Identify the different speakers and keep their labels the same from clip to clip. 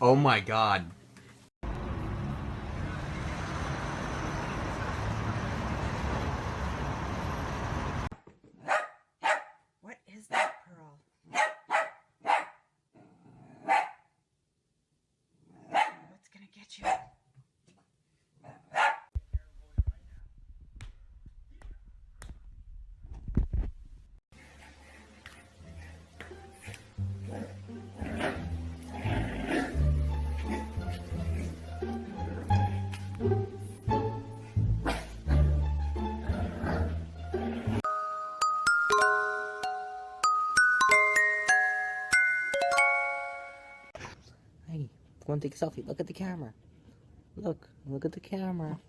Speaker 1: Oh my god.
Speaker 2: What is that, Pearl? What's gonna get you?
Speaker 3: Hey, go and take a selfie. Look at the camera. Look at the camera.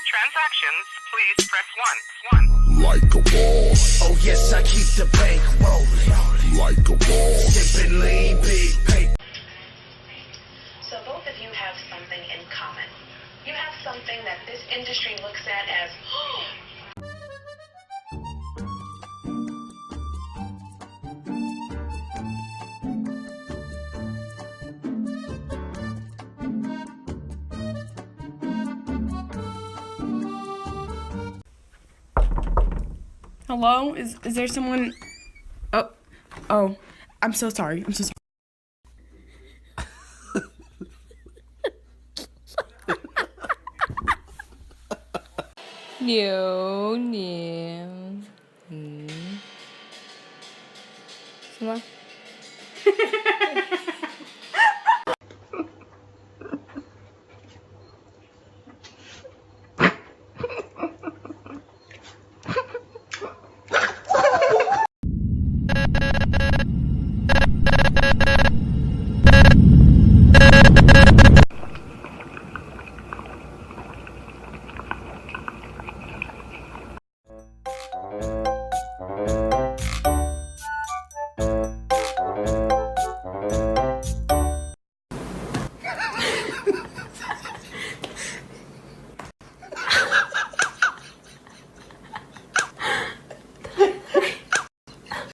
Speaker 4: Transactions, please press 1.
Speaker 5: Like a ball,
Speaker 6: Oh yes, I keep the bank rolling.
Speaker 5: like a ball,
Speaker 6: Sipping lean, big paper.
Speaker 7: So both of you have something in common. You have something that this industry looks at as,
Speaker 8: Hello? Is there someone? Oh, I'm so sorry. I'm so sorry.
Speaker 9: No. 什么？